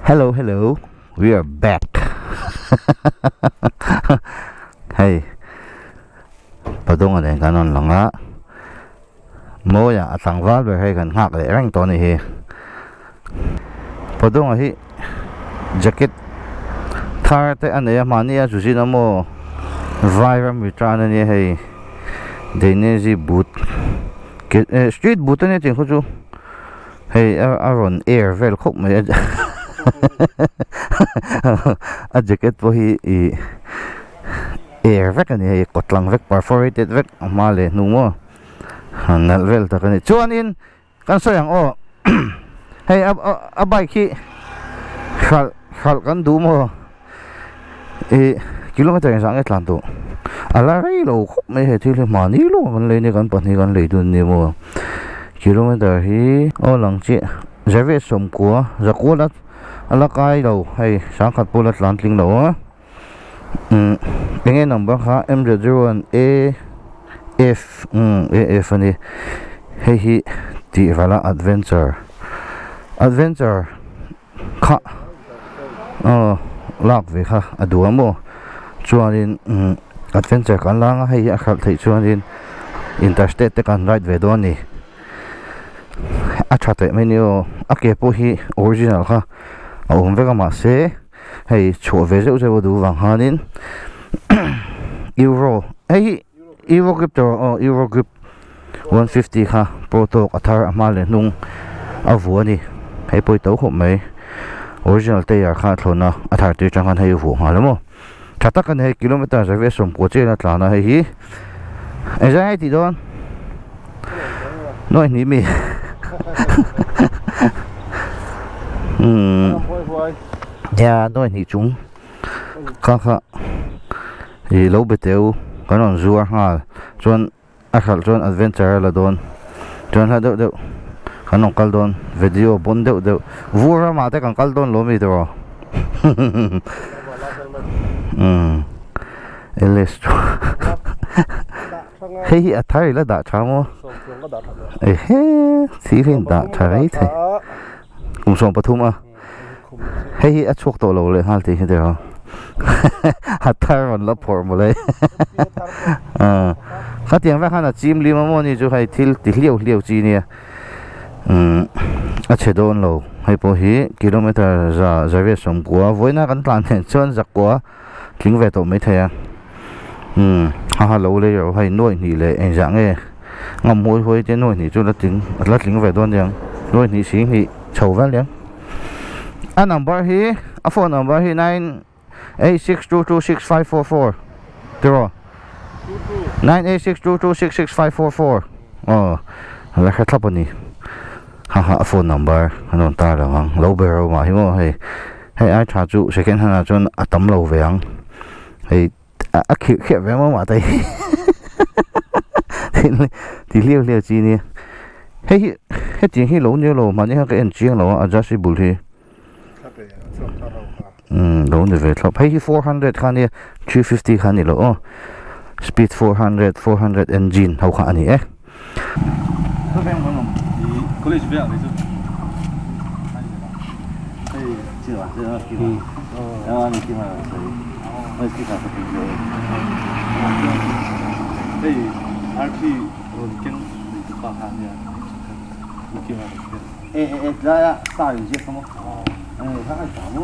Hello, hello. We are back. Hey, padung anh kanon lang nga. Mo ya atang valve hay kan hak le rang to ni he. Padung hi jacket thar te an ya mani ya susi na mo driver mi tran ni he. Denezi boot. Street boot ni ting khu chu. Hey, aron air vel khop me. A jacket po hi air vek ani kotlang vek perforated vek amale numo nal vel ta kani chuan in kan soyang o hey a bike hi khal kan du mo kilometer sang etlan tu ala rei lo khop me he thil mani lo kan le ni kan pani kan le dun ni mo kilometer hi o lang chi jave som ko zakola alakai đâu hay sáng khát bố lát lantling đâu á nghe number ha M01 AF AF này hay hi thì phải là adventure khá lạc về ha đùa mo cho nên adventure kan lang hay khát thấy cho nên interstate kan right về đó nè chắc thế mấy nhiêu cái bố hi original ha ông với các bạn sẽ hay chỗ về dễ dễ đủ vàng hơn euro ấy euro grip đó euro grip 150 ha proto athar mà lên nung avo ni hay bôi tấu hộp mấy original tây à khá thôn na athar tây chẳng hạn hay vụ mà lắm chắc tất cả này km rồi về sông của chơi là trả là hay hi ấy ra thì đó nói ní mi ya nói thì chúng các thì lâu bề tiêu cái non rùa ha chọn chọn adventure là đồn chọn là đậu cái non cal đồn video bốn đậu vui ra mà tới càng cal đồn lố mi rồi elestro hey athari là đã chamo thì phim đã thấy thế cùng sống Pathum à hey achok to lo le hal ti he ho athar on la por mo le kha tiang va khana chim li mo ni chu hai thil ti hliau chi ni a chedon lo hai po hi kilometer za ve som kwa voina kan tlan hen chon jak kwa tling ve to mai thaya ha lo le yo hai noi ni le en jang e ngam hoi hoi te noi ni chu la tling ve don yang noi ni sing hi chau van liang a number hi a phone number hi 986226544 tiro 98622666544 la kha thap ani ha phone number anon ta la ngang lo bero ma hi mo hey ai tha chu second hand chon atam lo veang hey a khia ve mo ma tai ti liu chi ni hey ting hi lo ni lo ma ni ha ka en chiang lo adjustable hi lo ni ve thap hey 400 khan ni 350 khan ni lo speed 400 engine hau kha ani e这边我们college 边的就哎这个这个然后你听嘛我这个是比较哎 RP 我跟你发看的你听嘛这呀大有些什么他还啥么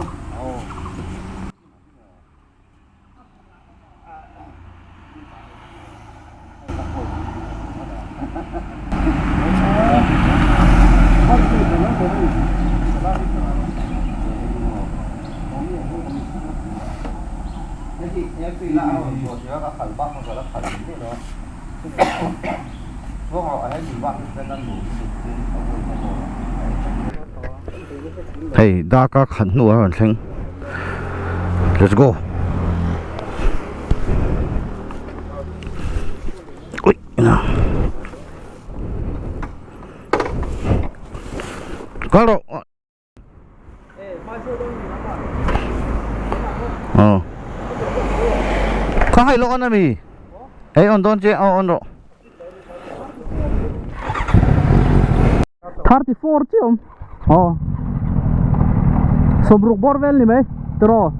hey da ka khan nu ron thing let's go ui na có đâu có hai lỗ anh mi ấy on don che on ro 34 chứ không Sombruk borvel ni me. Tero.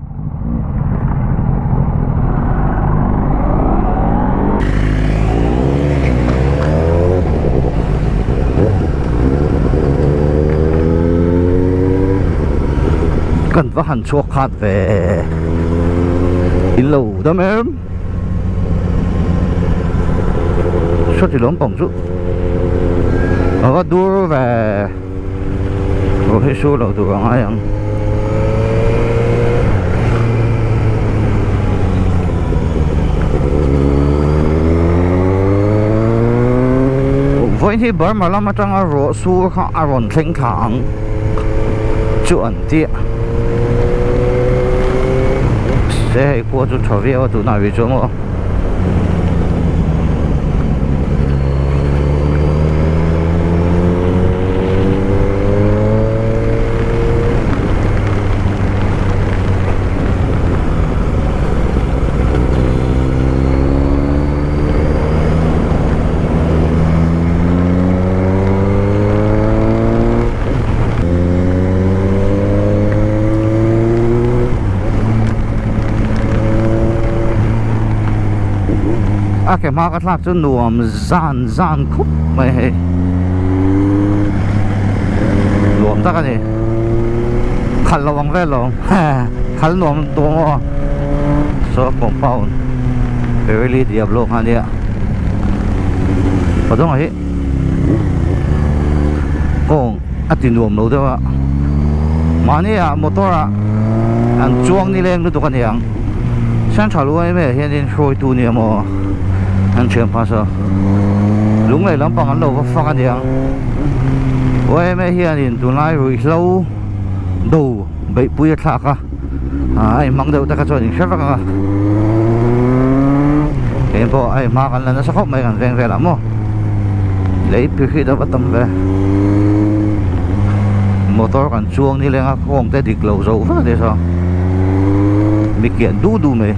Cần vào hẳn chuộc khát về in lầu đó em suốt thì lớn bỏng chút ở đua về rồi hết số đầu tụi bạn ai ăn với thì bữa mà làm trong ở rổ su họ ở rộn thinh thẳng chuẩn tiệt sẽ qua chút trò video tụi nào bị trốn không cái má cái lát cho nuông gian khúc mày hay nuông ta cái gì khăn lâu bằng vé lâu khăn nuông to mà số compound very đẹp luôn ha đi ạ có đúng rồi còn tin nuông lâu đó mà này à motor à anh chuông đi lên được cái gì à sáng chào luôn em hiện tại soi tu nhiều mà anh chuyện phát sinh lúc này lắm bằng anh lâu phát phát gì à ôi em hiện tại tụi này rồi lâu đầu bị bụi thạc à anh mang đầu ta cái chỗ này rất là em bảo anh mang anh là nó sẽ khóc mấy ngàn ven về lắm mà lấy phía khi đó bắt tâm về motor còn chuông đi lên không tới địch lầu dầu phát thế sao bị kiện đu mày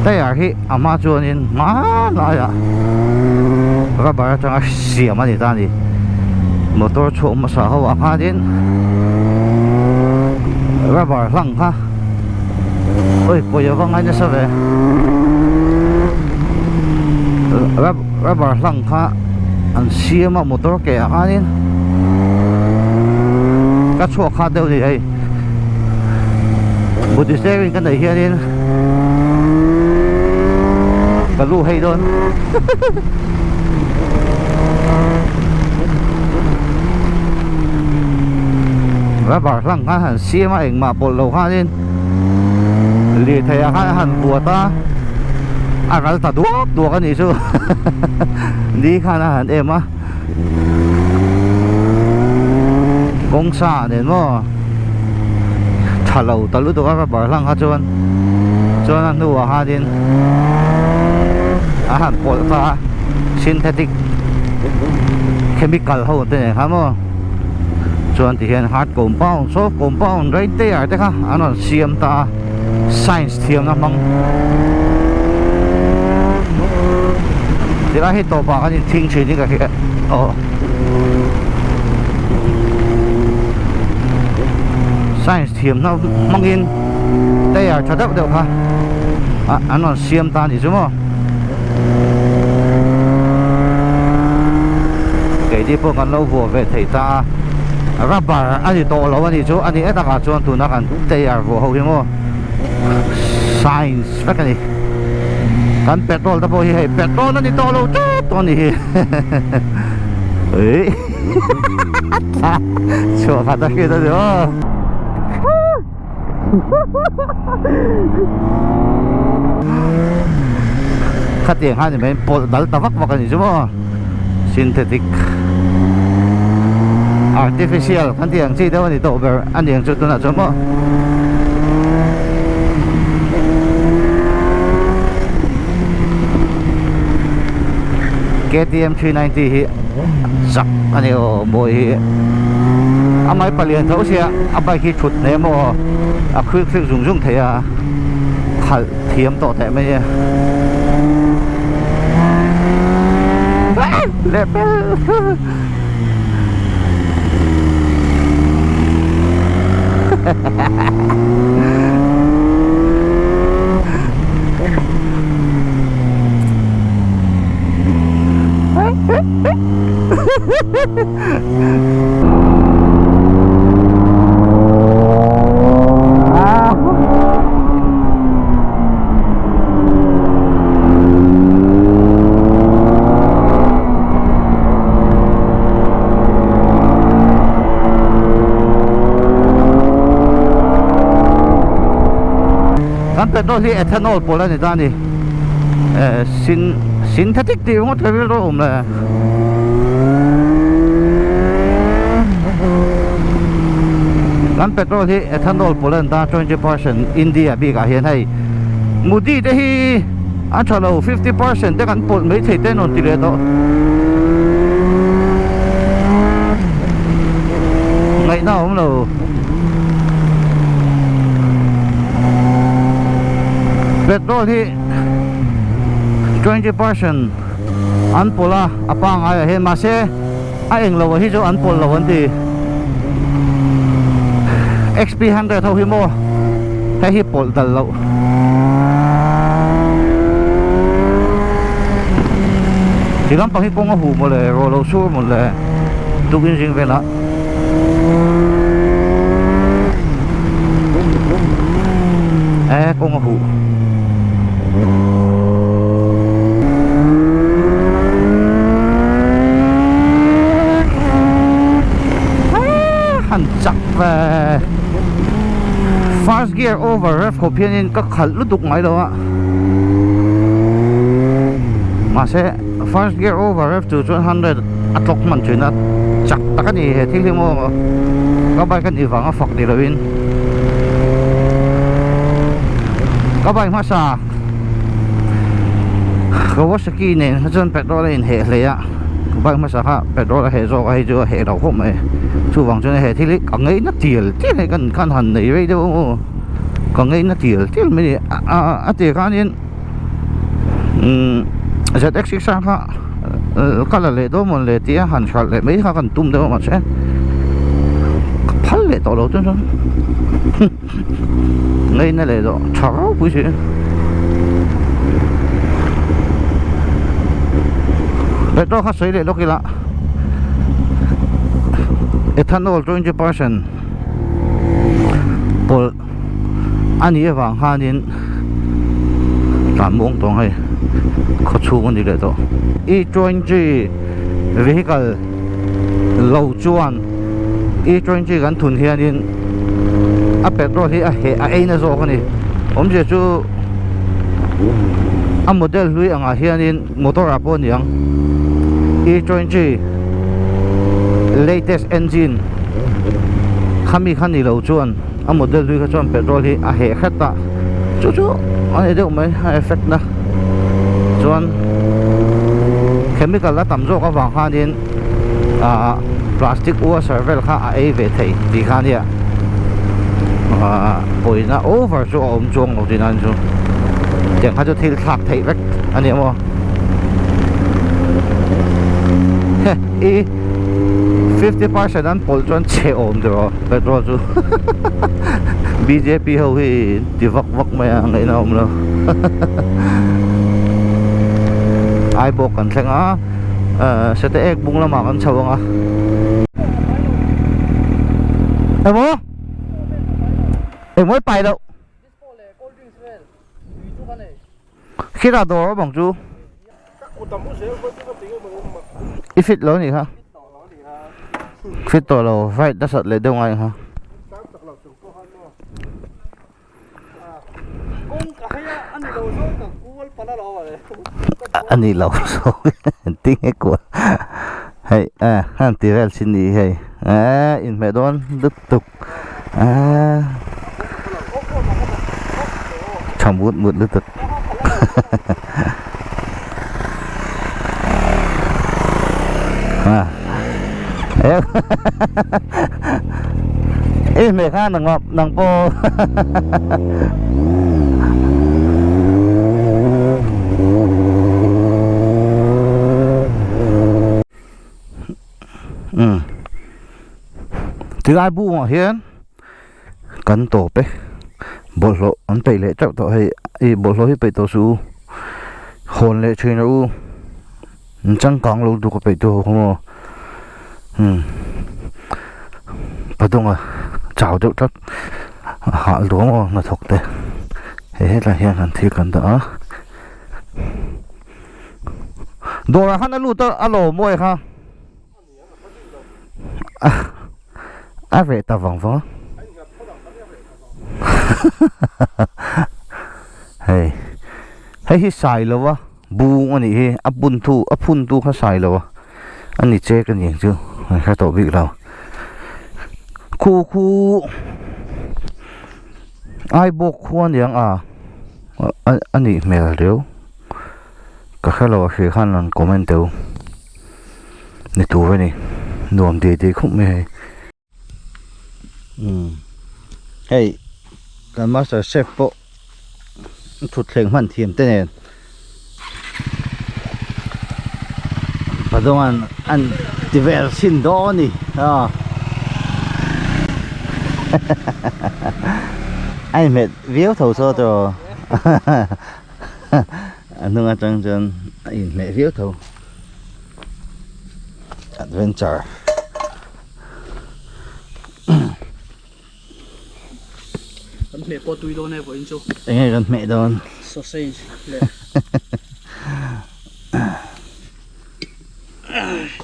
đây à khi ama cho nên má lại à và bảo cho anh xỉa mà đi ta đi motor trộm mà sao hậu à đến và bảo lăng ha ôi bây giờ văng anh sao về và bảo lăng ha anh xỉa mà motor kẻ à đến các chỗ khác đâu thì ấy một chiếc xe cái này kia đến và lu hay luôn và bảo rằng hẳn xe mà ảnh mà bộ lầu ha lên liền thấy hẳn bùa ta cái ta đuốc cái gì chứ đi khá là hẳn em á công xa đến mà trả lầu ta lúc đó và bảo rằng ha cho nên nụ ha đến hẳn bộ ta synthetic chemical hậu thế này hả mà cho nên thì hiện hard compound so compound right there thế ha anh xem ta science thiam na mang thì là hết tổ bạc anh thinh chuyện như cái science thiam na mang in đây à cho đắp được ha anh xem ta thì chứ mà cái đi phố ăn lâu vừa về thấy ta rubber anh to lâu anh chú anh ấy ta cả cho tụi nó cần tây à vừa hậu hiếm không science phải cái gì kan petrol ta boy hay petrol nó đi to lâu chút to này ấy cho khát ta kia ta được khát tiền hai thì mấy bộ đal ta vắt vào cái gì chứ mà synthetic artificial kan tiền chi đâu thì tổ về anh tiền cho tôi là cho mà KTM 390 hi sak ani o boy hi amai palian tho sia abai hi thut ne mo a khrik khrik zung zung thei a khal thiam to te mai Level. Kan petrol hi ethanol pola ni tani synthetic ti ngot ka ro la kan petrol hi ethanol pola ta 20% India bi ka hian hai mudi te hi a chalo 50% te kan pol mai thei te non ti le to ngai na om lo petrol hi 20% an pola apang ai he ma se a eng lo hi jo an pol lo an ti XP 100 thau hi mo he hi pol dal lo chỉ lắm bằng cái con hủ một lệ rồi lâu xua một lệ tu kinh sinh về lá con hủ hẳn chắc về fast gear over ref của phiên nên các khẩn lúc tục ngay đâu ạ mà sẽ fast gear over ref to 100 atok man chuyện á chắc tất cả gì thì thì mua các bạn cái gì vắng phật đi rồi các bạn hóa sa cái vót ski này nó chân petrol lên hệ lấy á các bạn hóa sa ha petrol hệ rồi hay chưa hệ đầu không ấy chú vàng cho nên hệ thì lấy cả ngay nó tiền thế này cần khăn hẳn này vậy đâu còn ngay nó tiền thế mới tiền cái này ZX sang ha cái là lệ đó một lệ tía hẳn sạt lệ mấy cần tum đâu mà sẽ phát lệ tỏ đầu chân ngay này lệ đó cháu quý gì lệ đó khác sấy lệ đó kia lạ ethanol 20% pol anh ấy vàng hai đến cảm mong tổng hay khó chú con đi lệ đó E20 vehicle lâu chuan E20 gan thun hian in a petrol hi a ei na zo khani om je chu a model hlui anga hian in motor a pon yang E20 latest engine khami lâu chuan a model hlui kha chuan petrol hi a he khata chu ani deuh mai effect na chuan chemical la tam zo ka wang khan in plastic ua servel kha a ei ve thei ti khan ya poina over chu om chong lo tin an chu tiang kha chu thil thak thei vek ani mo e 50% an pol chuan che om dro petrol chu BJP ho hi ti vak mai ngai na om lo ai bộ cẩn thận á sẽ tới ek bung la mà con sầu à em mới bay đâu khi nào đồ bằng chú ít fit lớn gì hả fit to là phải đắt sật lấy đâu ngay hả anh đi lâu rồi tiếng ấy của hay han tivel xin đi hay in mẹ đón tiếp tục chồng một lướt tục em mẹ khan ngọc nằng po tiếng ai bu mà hiền cắn tổ pe bộ lộ anh tẩy lệ trọng tổ hay bộ lộ hay bị tổ su hồn lệ chơi nó chẳng còn luôn tụ có bị tổ không bắt đầu à chào được chắc họ đúng mà thuộc đấy hết là hiền hẳn thì cần đó đồ là hắn đã lụt alo môi ha về ta vòng vó hey hey sai lo wa bu ani he apun tu kha sai lo wa ani che kan yeng chu kha to bi lo khu ai bok khuan yang ani mel reu ka khalo he khan an comment teu ni tu ve ni nuam de khum me hey kan master chef po thut thleng man thiam te nen padong an tivel sin do ni ai mệt viếu thầu sơ rồi nung ăn chân chân ai mẹ viếu thầu adventure mẹ po tui đó này với anh chú anh ấy gần mẹ đó sausage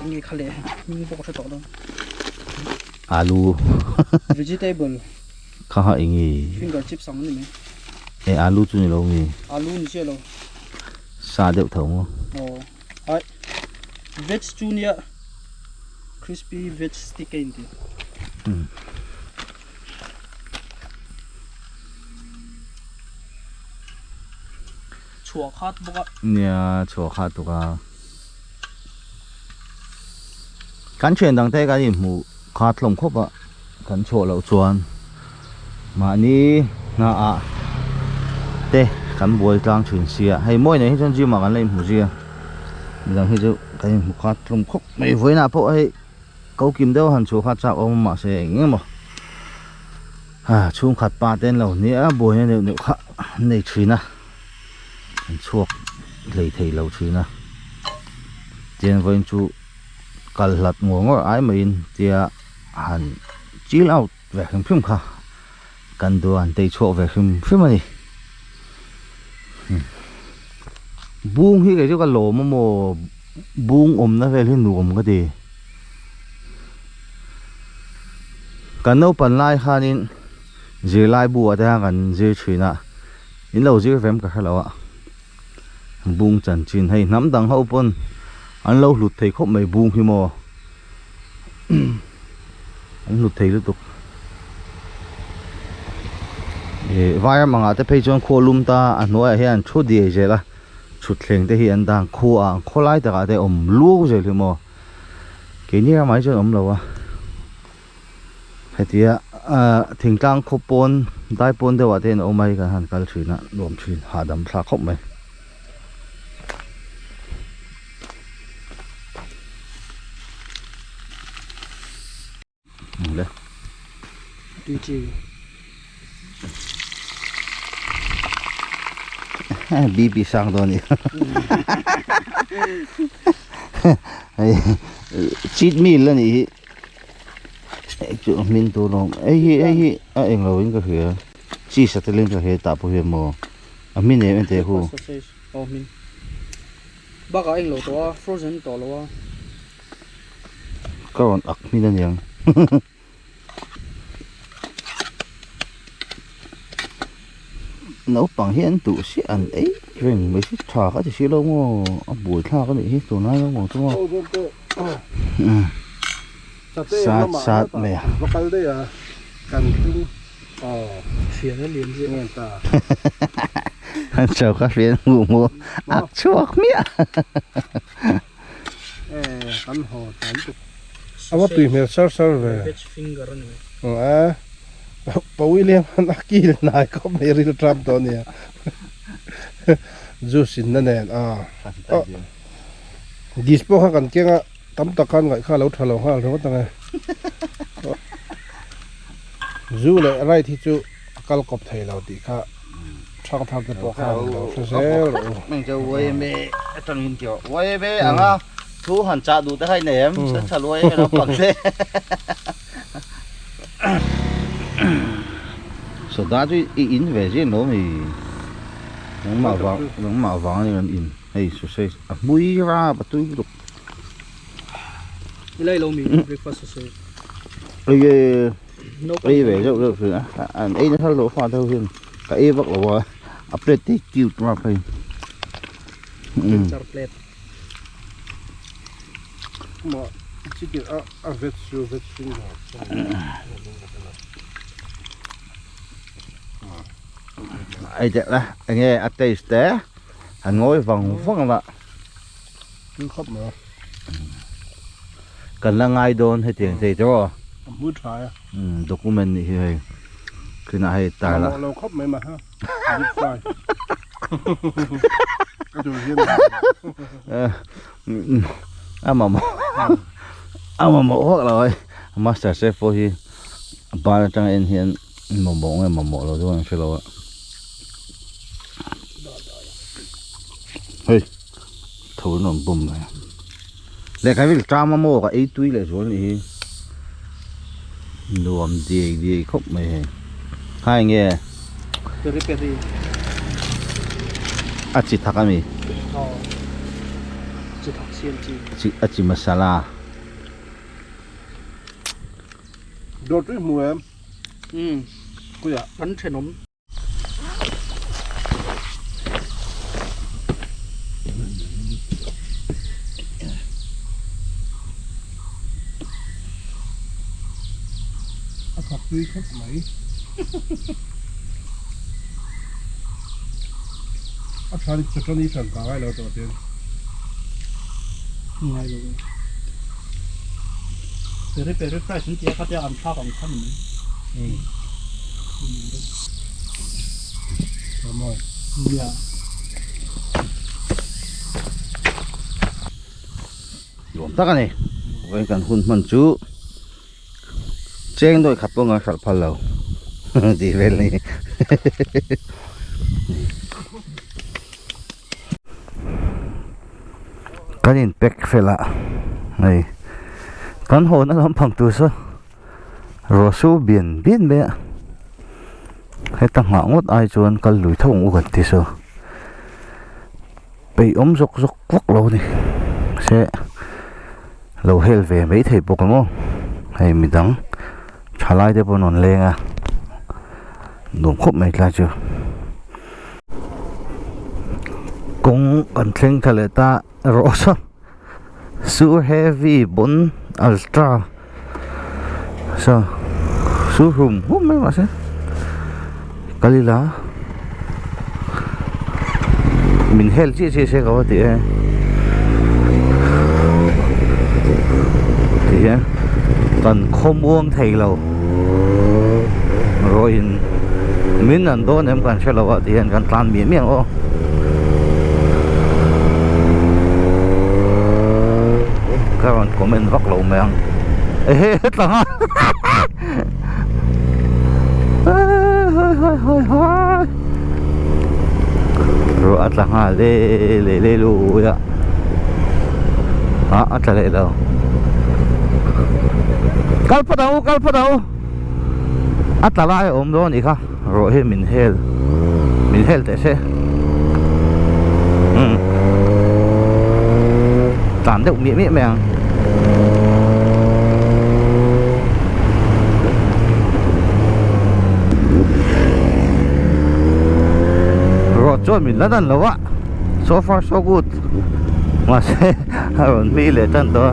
nghe khá lẹ nhưng không có đâu alu vegetable khá hỏi nghỉ finger chips xong này mẹ alu chú này lâu nghỉ alu như thế đâu xa điệu thống ai veg junior crispy veg stick cái gì chua khát bốc nha chua khát tụi ca cắn chuyện đằng thế cái gì mù khát lồng khóc ạ cắn chua lẩu chuan mà ní na tê cắn bùi trang chuyển xìa hay mỗi này hết chân mà cắn lên mù xìa đằng hết chứ cái mù khát lồng khóc mày với nào bộ hay câu kim đâu hẳn chua khát chạo ông mà sẽ nghe mà chung khát ba tên lẩu nĩa bùi này nếu khát này chuyện à chuộc lấy thầy lâu chuyện à tiền với chú cần lật ngủ ngồi ai mình thì hẳn chỉ lâu về phim phim cả cần đồ hẳn tây chuộc về phim phim này buông khi cái chỗ cái lỗ mà buông nó về lên nuông cái gì cần đâu phần lai khan in dễ lai bùa thế cần dễ chuyện à in lâu dễ phim cả hay lâu ạ buông chân chín hay nắm đằng hậu pon anh lâu lụt thấy khóc mày buông khi mò anh lụt thấy liên tục vai mà ngã tới bây giờ khô lum ta anh nói hiện chút gì vậy là chút lên tới hiện đang khô lại tất cả tới lúa rồi thì mò cái này mấy chỗ lâu à hay thì thỉnh thoảng khô pon đại pon để vào thế nó mấy cái hàng cái chuyện á luồng chuyện hà đầm sa khóc mày đấy tùy chi bi sang đó nhỉ cheat meal là nhỉ chỗ mình tôi nó ấy anh lâu anh cái gì chỉ sẽ lên cái gì tập hồi mò mình này mình thấy hồ mình bác anh lâu to frozen to lâu còn ạc mình đang nhang nấu bằng hiện tụ sĩ ăn ấy mình mới thả cái gì đâu mà buổi thả cái này hết tụi nó không đúng không sát mẹ local đây à cần tu phiền nó liền gì nghe ta anh chào các phiền ngủ mua ác chuột mía ăn hồ tán tục à tùy mẹ sao về veg finger này William anh kia này có mấy rìu Trump đó nè juice nè dispo ha kan kenga tắm tắc can ngại khá lâu thà lâu ha rồi tăng này dù lại rai thì chú cal cọp thầy lâu thì khá sang thang cái bộ khá lâu sẽ rồi mình cho quay mẹ trong hình kiểu quay mẹ à thu hẳn trả đủ tới hai ném sẽ trả lối nó bằng thế số đó chứ in về chứ nó thì nó màu vàng như in hay số xe mũi ra bắt tôi được lấy lâu mình breakfast rồi ấy về đâu được rồi anh ấy nó thay lỗ pha thôi hơn cái vật là update tí kêu ra phải char plate mà chỉ cái vết xương ấy chắc là anh nghe at taste té anh ngồi vòng vòng là cứ khóc mà cần là ngay đồn hay tiền gì đó mũi trái document thì khi nào hay tài là lâu khóc mấy mà ha giúp sai cái chỗ hiên mà mổ hoặc rồi master chef for hi ba trang en hiền mà mổ rồi đúng không phải rồi hey thấu nó bùm này để cái việc tra mà mổ cái ấy túi lại rồi thì nuông gì khóc mày hai nghe peri chỉ thắc ami chỉ thắc xiên chỉ masala đôi chút mùi em cái gì bánh trên nấm thật tươi khóc mấy sao đi cho đi phần cả hai lâu đầu tiên ngay rồi peri fry chúng ta có thể ăn thác ăn khăn mình cảm ơn yeah luồng tắc này với cần hun mình chú chén đôi khắp bông ở sập phật lầu đi về này cái nhìn bẹc phải là này con hồ nó làm bằng từ sao rồi số biển biển bé hay tăng hạng ngót ai chuan cần lùi thông u gần thì sao bị ốm rục quắc lâu này sẽ lâu hel về mấy thầy bộ không hay mình đắng trả lại để bọn nó lên à đúng khúc mấy là chưa cũng cần thêm thay lại ta rõ sao super heavy 4 ultra sao super room hút mấy mà xem cái gì là mình hel chia sẽ có thì còn không uống thầy lâu rồi mình ăn đó em còn sẽ lâu thì còn tan miếng miệng ô các bạn comment vóc lâu miệng hết là rồi ăn là ha lê lù ya ăn là lê đâu kalpa đâu ăn là lại ôm đó nhỉ kha rồi mình hel thế sẽ tạm được miệng mèng rồi cho mình lần lần lâu á so far so good mà sẽ rồi mi lệ chân đó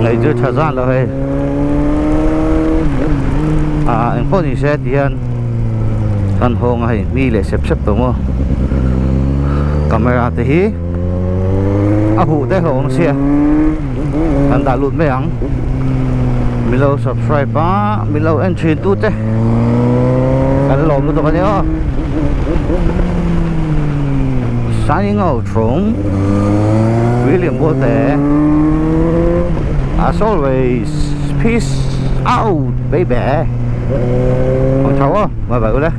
ngày chưa thời gian rồi anh có đi xe thì anh căn hộ này mi lệ xếp đúng không camera thì hụ tới hộ xe anh đã luôn mấy ăn mình lâu subscribe ba mình lâu entry tút thế anh lộn luôn tụi nhớ signing out from William Bote as always peace out baby ของเขาอ่ะมาแบบนี้